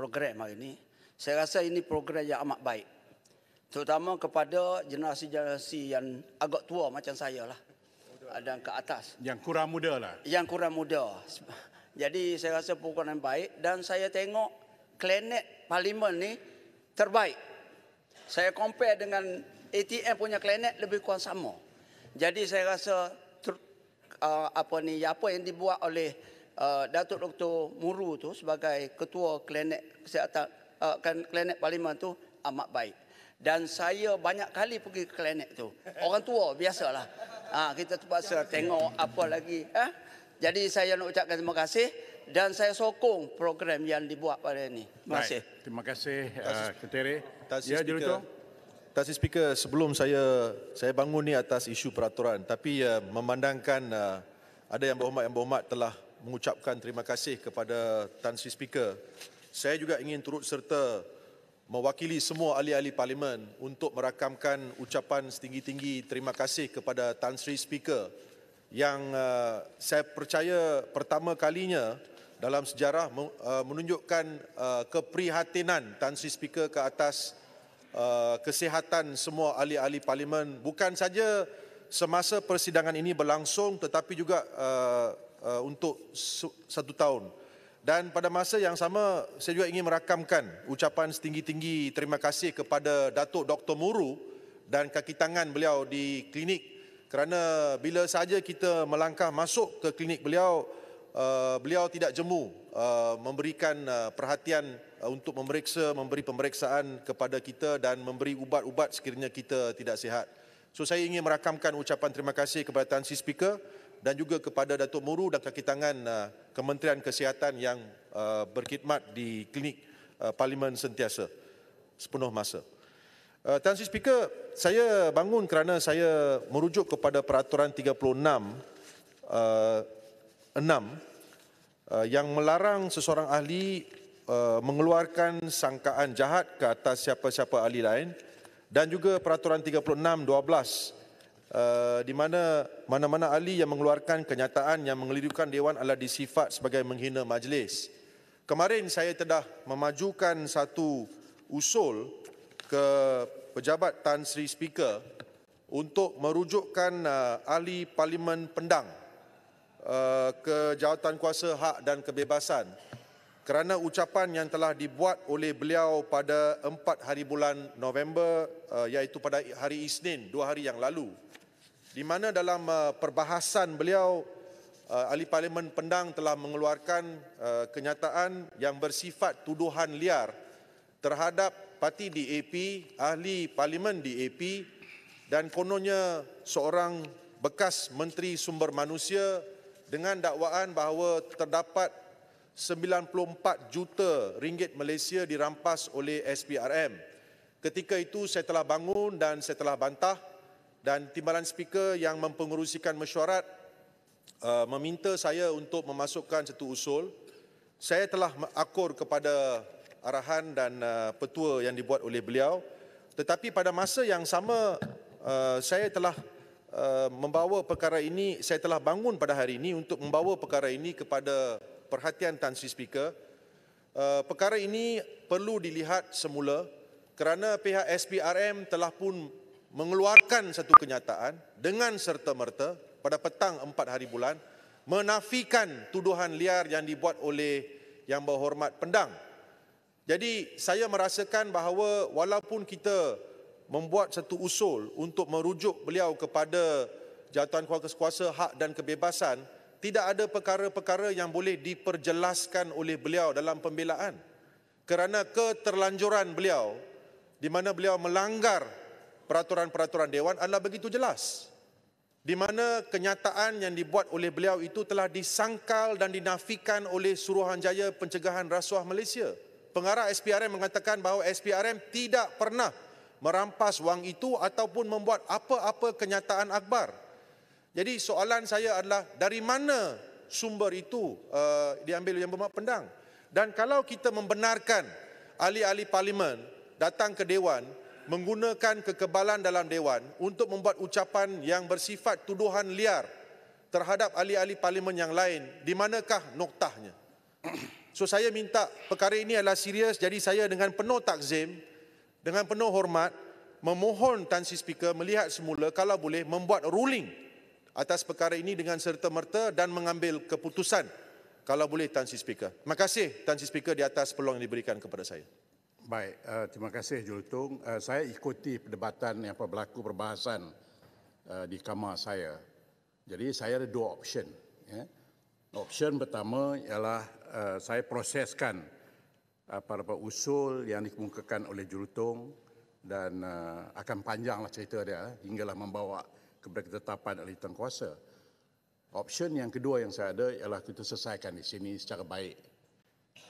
program hari ini. Saya rasa ini program yang amat baik. Terutama kepada generasi-generasi yang agak tua macam saya lah. Dan ke atas. Yang kurang muda lah. Yang kurang muda. Jadi saya rasa program yang baik. Dan saya tengok Klanet Parlimen ni terbaik. Saya compare dengan ATM punya Klanet lebih kurang sama. Jadi saya rasa apa yang dibuat oleh Datuk Dr. Muru tu sebagai ketua Klanet Kesihatan Klanet Parlimen tu amat baik. Dan saya banyak kali pergi ke Klanet tu. Orang tua biasalah. Kita terpaksa tengok apa lagi. Jadi saya nak ucapkan terima kasih dan saya sokong program yang dibuat pada ini. Terima kasih. Terima kasih Ketere. Ya, Taksi Speaker, sebelum saya bangun ni atas isu peraturan, tapi memandangkan ada yang berhormat telah mengucapkan terima kasih kepada Tan Sri Speaker. Saya juga ingin turut serta mewakili semua ahli-ahli parlimen untuk merakamkan ucapan setinggi-tinggi terima kasih kepada Tan Sri Speaker yang saya percaya pertama kalinya dalam sejarah menunjukkan keprihatinan Tan Sri Speaker ke atas kesihatan semua ahli-ahli parlimen, bukan saja semasa persidangan ini berlangsung tetapi juga untuk 1 tahun. Dan pada masa yang sama, saya juga ingin merakamkan ucapan setinggi-tinggi terima kasih kepada Datuk Dr. Muru dan kaki tangan beliau di klinik, kerana bila saja kita melangkah masuk ke klinik beliau, beliau tidak jemu memberikan perhatian untuk memberi pemeriksaan kepada kita dan memberi ubat-ubat sekiranya kita tidak sihat. So saya ingin merakamkan ucapan terima kasih kepada Tan Sri Speaker dan juga kepada Datuk Muru dan kaki tangan Kementerian Kesihatan yang berkhidmat di klinik Parlimen sentiasa sepenuh masa. Tan Sri Speaker, saya bangun kerana saya merujuk kepada Peraturan 36 yang melarang seseorang ahli mengeluarkan sangkaan jahat ke atas siapa-siapa ahli lain, dan juga Peraturan 36/12 di mana-mana ahli yang mengeluarkan kenyataan yang mengelirukan Dewan adalah disifat sebagai menghina majlis. Kemarin saya telah memajukan satu usul ke pejabat Tan Sri Speaker untuk merujukkan ahli Parlimen Pendang ke Jawatankuasa Hak dan Kebebasan kerana ucapan yang telah dibuat oleh beliau pada 4 hari bulan November, iaitu pada hari Isnin, 2 hari yang lalu, di mana dalam perbahasan beliau, ahli Parlimen Pendang telah mengeluarkan kenyataan yang bersifat tuduhan liar terhadap parti DAP, ahli Parlimen DAP, dan kononnya seorang bekas Menteri Sumber Manusia dengan dakwaan bahawa terdapat 94 juta ringgit Malaysia dirampas oleh SPRM. Ketika itu saya telah bangun dan saya telah bantah, dan Timbalan Speaker yang mempengerusikan mesyuarat meminta saya untuk memasukkan satu usul. Saya telah akur kepada arahan dan petua yang dibuat oleh beliau, tetapi pada masa yang sama saya telah membawa perkara ini, saya telah bangun pada hari ini untuk membawa perkara ini kepada perhatian Tan Sri Speaker. Perkara ini perlu dilihat semula kerana pihak SPRM telah pun mengeluarkan satu kenyataan dengan serta-merta pada petang 4 hari bulan menafikan tuduhan liar yang dibuat oleh Yang Berhormat Pendang. Jadi saya merasakan bahawa walaupun kita membuat satu usul untuk merujuk beliau kepada Jawatankuasa Hak dan Kebebasan, tidak ada perkara-perkara yang boleh diperjelaskan oleh beliau dalam pembelaan kerana keterlanjuran beliau di mana beliau melanggar peraturan-peraturan Dewan adalah begitu jelas, di mana kenyataan yang dibuat oleh beliau itu telah disangkal dan dinafikan oleh Suruhanjaya Pencegahan Rasuah Malaysia. Pengarah SPRM mengatakan bahawa SPRM tidak pernah merampas wang itu ataupun membuat apa-apa kenyataan akhbar. Jadi soalan saya adalah dari mana sumber itu diambil Yang Berhormat Pendang? Dan kalau kita membenarkan ahli-ahli parlimen datang ke Dewan menggunakan kekebalan dalam Dewan untuk membuat ucapan yang bersifat tuduhan liar terhadap ahli-ahli parlimen yang lain, di manakah noktahnya? So saya minta perkara ini adalah serius, jadi saya dengan penuh takzim, dengan penuh hormat, memohon Tan Sri Speaker melihat semula kalau boleh membuat ruling atas perkara ini dengan serta-merta dan mengambil keputusan kalau boleh Tan Sri Speaker. Terima kasih Tan Sri Speaker di atas peluang yang diberikan kepada saya. Baik, terima kasih Jultung. Saya ikuti perdebatan yang berlaku perbahasan di kamar saya. Jadi saya ada dua option. Ya. Option pertama ialah saya proseskan beberapa usul yang dikemukakan oleh Jultung dan akan panjanglah cerita dia hinggalah membawa kepada ketetapan ahli tengkuasa. Option yang kedua yang saya ada ialah kita selesaikan di sini secara baik.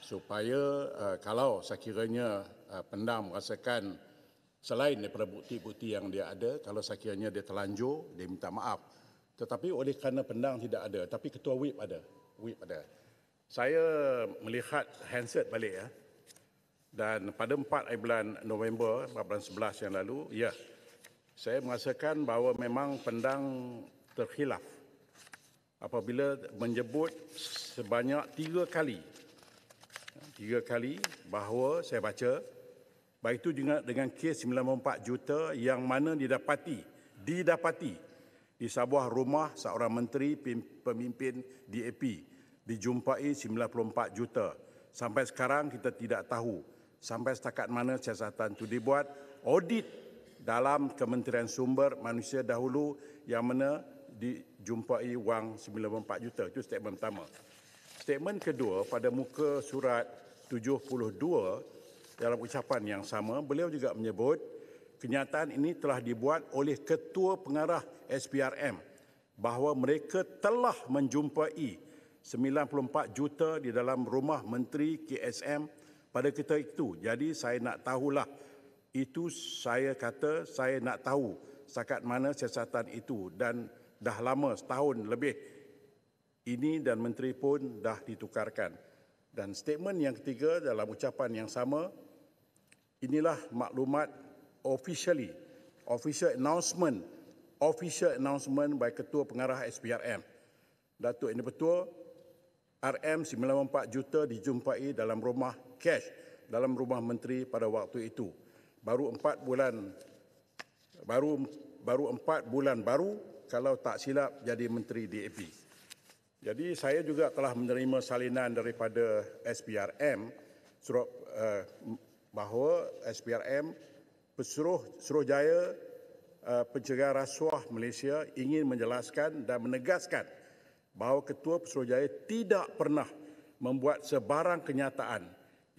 Supaya kalau sekiranya pendang merasakan selain daripada bukti-bukti yang dia ada, kalau sekiranya dia terlanjur, dia minta maaf. Tetapi oleh kerana pendang tidak ada, tapi ketua whip ada. Saya melihat handset balik ya. Dan pada 4 bulan November 14-11 yang lalu, ya, saya merasakan bahawa memang pendang terkhilaf apabila menyebut sebanyak 3 kali bahawa saya baca, baik itu juga dengan kes 94 juta yang mana didapati di sebuah rumah seorang menteri pemimpin DAP dijumpai 94 juta. Sampai sekarang kita tidak tahu sampai setakat mana siasatan itu dibuat. Audit dalam Kementerian Sumber Manusia dahulu yang mana dijumpai wang 94 juta. Itu statement pertama. Statement kedua pada muka surat 72 dalam ucapan yang sama, beliau juga menyebut kenyataan ini telah dibuat oleh Ketua Pengarah SPRM bahawa mereka telah menjumpai 94 juta di dalam rumah Menteri KSM pada ketika itu. Jadi saya nak tahulah, itu saya kata saya nak tahu setakat mana siasatan itu dan dah lama setahun lebih ini dan menteri pun dah ditukarkan. Dan statement yang ketiga dalam ucapan yang sama, inilah maklumat official announcement by Ketua Pengarah SPRM. Datuk Yang Di-Pertua, RM 94 juta dijumpai dalam rumah cash, dalam rumah menteri pada waktu itu. Baru 4 bulan baru kalau tak silap jadi menteri DAP. Jadi saya juga telah menerima salinan daripada SPRM bahawa SPRM Suruhjaya Pencegahan Rasuah Malaysia ingin menjelaskan dan menegaskan bahawa Ketua Suruhjaya tidak pernah membuat sebarang kenyataan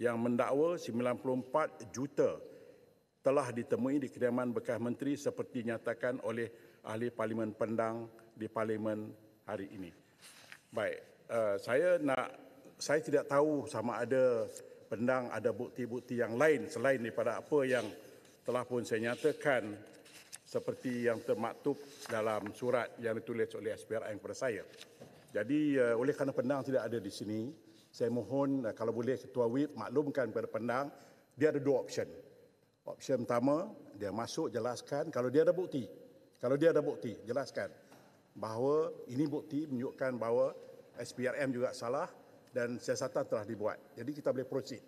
yang mendakwa 94 juta telah ditemui di kediaman bekas menteri seperti dinyatakan oleh ahli Parlimen Pendang di Parlimen hari ini. Baik, saya tidak tahu sama ada pendang ada bukti-bukti yang lain selain daripada apa yang telah pun saya nyatakan seperti yang termaktub dalam surat yang ditulis oleh SPRM kepada saya. Jadi oleh kerana pendang tidak ada di sini, saya mohon kalau boleh Ketua Whip maklumkan kepada pendang, dia ada dua option. Option pertama, dia masuk jelaskan kalau dia ada bukti. Jelaskan bahawa ini bukti menunjukkan bahawa SPRM juga salah dan siasatan telah dibuat. Jadi kita boleh proceed.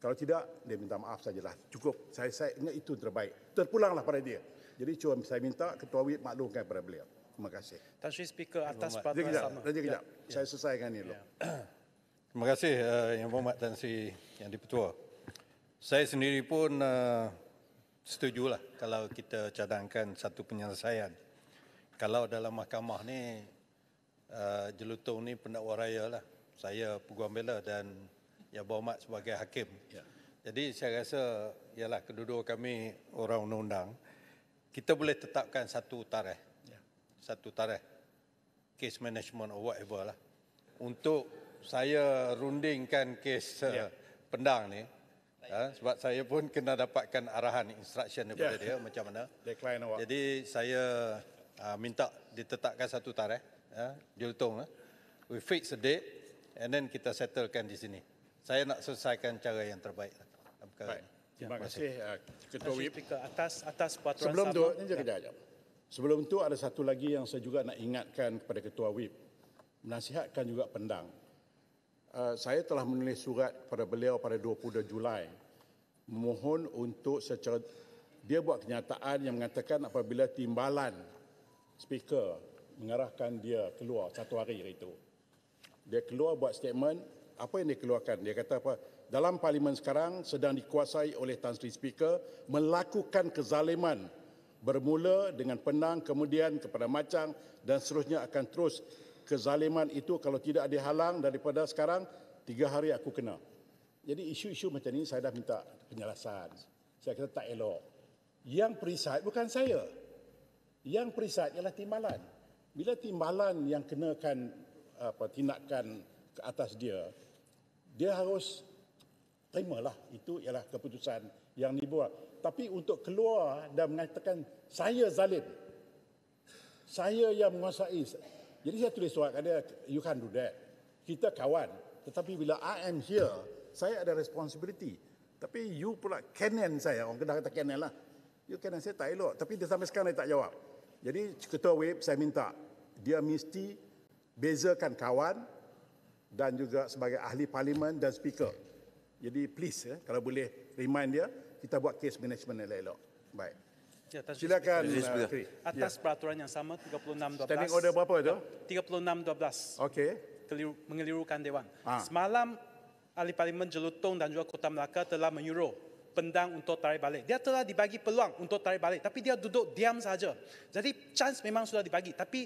Kalau tidak, dia minta maaf sajalah. Cukup. Saya ingat itu terbaik. Terpulanglah pada dia. Jadi cuma saya minta Ketua Whip maklumkan kepada beliau. Terima kasih. Tan Sri Speaker atas peraturan sama. Kejap. Saya selesaikan ini dulu. Terima kasih Yang Berhormat Tan Sri Yang Di-Pertua. Saya sendiri pun setujulah kalau kita cadangkan satu penyelesaian. Kalau dalam mahkamah ni Jelutong ni pendakwa raya lah. Saya peguam bela dan Yang Berhormat sebagai hakim. Ya. Jadi saya rasa ialah kedua-dua kami orang undang-undang, kita boleh tetapkan satu tarikh. Ya. Satu tarikh. Case management or whatever lah. Untuk saya rundingkan kes pendang ni. Sebab saya pun kena dapatkan arahan instruction daripada dia macam mana. Jadi saya minta ditetapkan satu tarikh, Jultung, we fix a date and then kita settlekan di sini. Saya nak selesaikan cara yang terbaik. Baik. Terima kasih Ketua Whip. Atas peraturan Sebelum sama. Sebelum tu ada satu lagi yang saya juga nak ingatkan kepada Ketua Whip. Menasihatkan juga pendang. saya telah menulis surat kepada beliau pada 22 Julai memohon untuk secara dia buat kenyataan yang mengatakan apabila timbalan speaker mengarahkan dia keluar satu hari itu. Dia keluar buat statement, apa yang dia keluarkan? Dia kata apa? Dalam parlimen sekarang sedang dikuasai oleh Tan Sri Speaker melakukan kezaliman bermula dengan penang kemudian kepada macang dan seterusnya akan terus kezaliman itu kalau tidak dihalang daripada sekarang 3 hari aku kena. Jadi isu-isu macam ni saya dah minta penjelasan. Saya kata tak elok. Yang perisai bukan saya. Yang perisai ialah timbalan. Bila timbalan yang kenakan tindakan ke atas dia, dia harus terimalah. Itu ialah keputusan yang dibuat. Tapi untuk keluar dan mengatakan saya zalim, saya yang menguasai. Jadi saya tulis surat kat dia, you can't do that. Kita kawan. Tetapi bila I am here, saya ada responsibility. Tapi you pula canon saya. Orang kena kata canon lah. You canon saya tak elok. Tapi dia sampai sekarang dia tak jawab. Jadi Ketua Whip saya minta, dia mesti bezakan kawan dan juga sebagai ahli parlimen dan speaker. Jadi please, kalau boleh remind dia, kita buat case management yang elok. Baik. Ya, silakan. Atas peraturan yang sama 36/12. Standing order berapa tu? 36/12. Okey. Mengelirukan Dewan. Semalam Ahli Parlimen Jelutong dan juga Kota Melaka telah menyuruh pendang untuk tarik balik. Dia telah dibagi peluang untuk tarik balik, tapi dia duduk diam saja. Jadi chance memang sudah dibagi, tapi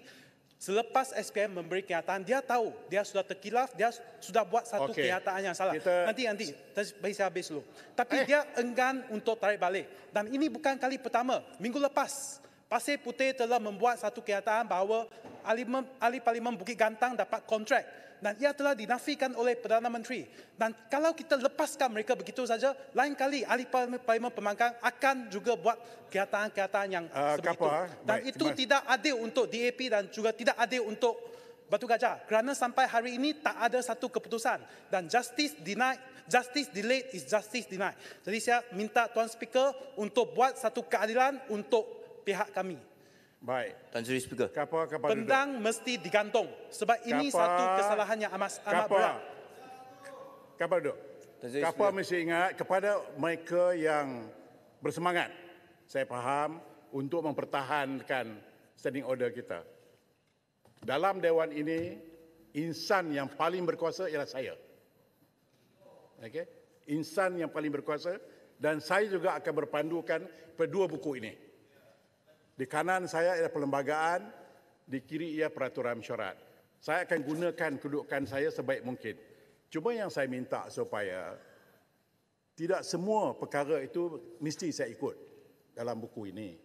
selepas SPM memberi kenyataan, dia tahu dia sudah terkilaf, dia sudah buat satu kenyataan yang salah. Nanti, bagi saya habis dulu. Tapi dia enggan untuk tarik balik. Dan ini bukan kali pertama. Minggu lepas, Pasir Putih telah membuat satu kenyataan bahawa ahli Parlimen Bukit Gantang dapat kontrak. Dan ia telah dinafikan oleh Perdana Menteri. Dan kalau kita lepaskan mereka begitu saja, lain kali ahli Parlimen Pemangkang akan juga buat kenyataan-kenyataan yang sebegitu. Dan itu tidak adil untuk DAP dan juga tidak adil untuk Batu Gajah. Kerana sampai hari ini tak ada satu keputusan. Dan justice denied, justice delayed is justice denied. Jadi saya minta Tuan Speaker untuk buat satu keadilan untuk pihak kami. Baik. Tan Sri Speaker. Pendang mesti digantung sebab ini satu kesalahan yang amat berat. Kapal duduk. Kapal mesti ingat kepada mereka yang bersemangat. Saya faham untuk mempertahankan standing order kita. Dalam Dewan ini, insan yang paling berkuasa ialah saya. Okey? Insan yang paling berkuasa dan saya juga akan berpandukan kedua buku ini. Di kanan saya ialah perlembagaan, di kiri ia peraturan mesyuarat. Saya akan gunakan kedudukan saya sebaik mungkin. Cuma yang saya minta supaya tidak semua perkara itu mesti saya ikut dalam buku ini.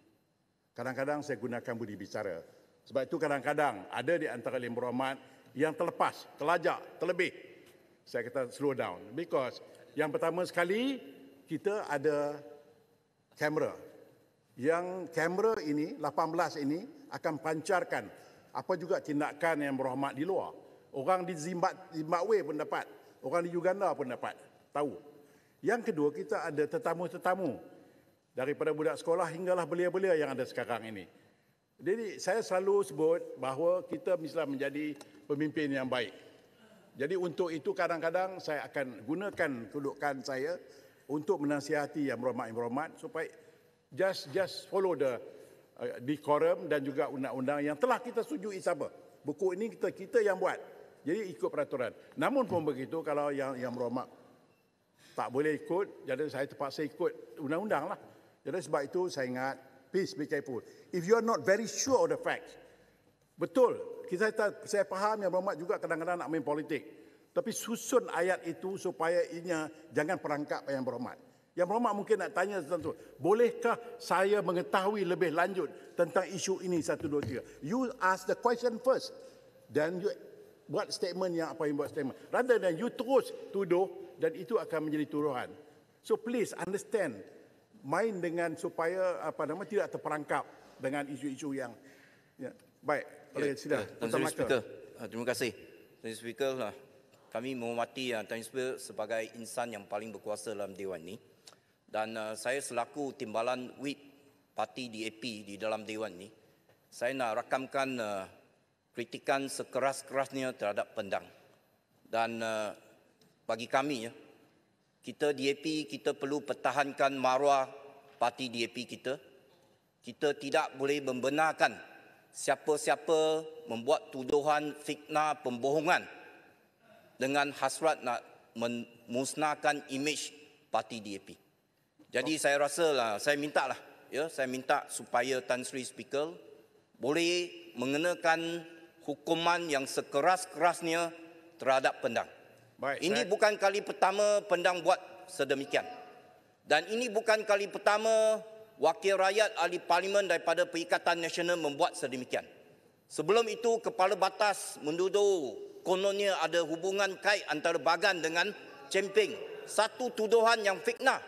Kadang-kadang saya gunakan budi bicara. Sebab itu kadang-kadang ada di antara Yang Berhormat yang terlepas, terlajak, terlebih. Saya kata slow down. Because yang pertama sekali, kita ada kamera. Yang kamera ini, 18 ini akan pancarkan apa juga tindakan Yang Berhormat di luar. Orang di Zimbabwe pun dapat. Orang di Uganda pun dapat tahu. Yang kedua, kita ada tetamu-tetamu. Daripada budak sekolah hinggalah belia-belia yang ada sekarang ini. Jadi saya selalu sebut bahawa kita mestilah menjadi pemimpin yang baik. Jadi untuk itu kadang-kadang saya akan gunakan kedudukan saya untuk menasihati Yang Berhormat supaya just follow the decorum dan juga undang-undang yang telah kita setujui sama. Buku ini kita yang buat. Jadi ikut peraturan. Namun pun begitu kalau yang Berhormat tak boleh ikut, jadi saya terpaksa ikut undang-undang lah. Jadi sebab itu saya ingat, please be careful. If you are not very sure of the facts, betul, saya faham Yang Berhormat juga kadang-kadang nak main politik. Tapi susun ayat itu supaya ianya jangan perangkap Yang Berhormat. Yang Berhormat mungkin nak tanya tentang itu. Bolehkah saya mengetahui lebih lanjut tentang isu ini 1, 2, 3? You ask the question first. Dan you buat statement yang apa yang buat statement. Rather than you terus tuduh dan itu akan menjadi tuduhan. So please understand. Main dengan supaya tidak terperangkap dengan isu-isu yang baik. Sila. Tan Sri Speaker. Terima kasih. Tan Sri Speaker, kami menghormati Tan Sri Speaker sebagai insan yang paling berkuasa dalam Dewan ini. Dan saya selaku timbalan whip parti DAP di dalam Dewan ini, saya nak rakamkan kritikan sekeras-kerasnya terhadap pendang. Dan bagi kami ya, kita DAP kita perlu pertahankan maruah parti DAP kita. Kita tidak boleh membenarkan siapa-siapa membuat tuduhan, fitnah, pembohongan dengan hasrat nak memusnahkan imej parti DAP. Jadi saya rasalah, saya minta supaya Tan Sri Speaker boleh mengenakan hukuman yang sekeras-kerasnya terhadap Pendang. Ini bukan kali pertama Pendang buat sedemikian. Dan ini bukan kali pertama wakil rakyat ahli parlimen daripada Perikatan Nasional membuat sedemikian. Sebelum itu, Kepala Batas menduduh kononnya ada hubungan kait antara Bagan dengan Chemping. Satu tuduhan yang fitnah.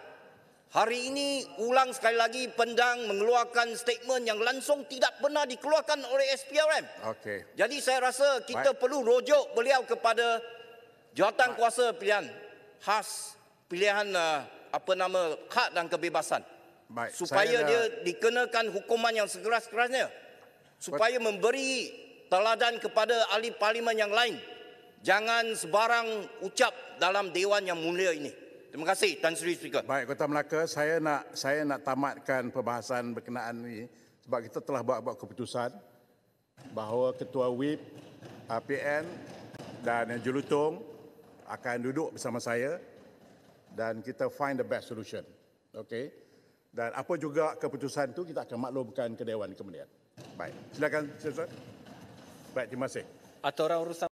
Hari ini ulang sekali lagi Pendang mengeluarkan statement yang langsung tidak pernah dikeluarkan oleh SPRM. Okey. Jadi saya rasa kita perlu rujuk beliau kepada jawatan kuasa pilihan khas, pilihan hak dan kebebasan. Supaya dia dikenakan hukuman yang sekeras-kerasnya. Supaya memberi teladan kepada ahli parlimen yang lain. Jangan sebarang ucap dalam Dewan yang mulia ini. Terima kasih Tan Sri Speaker. Baik, Kota Melaka, saya nak tamatkan perbahasan berkenaan ini sebab kita telah buat keputusan bahawa Ketua Whip PN dan Jelutong akan duduk bersama saya dan kita find the best solution. Okey. Dan apa juga keputusan itu kita akan maklumkan ke Dewan kemudian. Baik, silakan. Baik, terima kasih. Atau orang urusan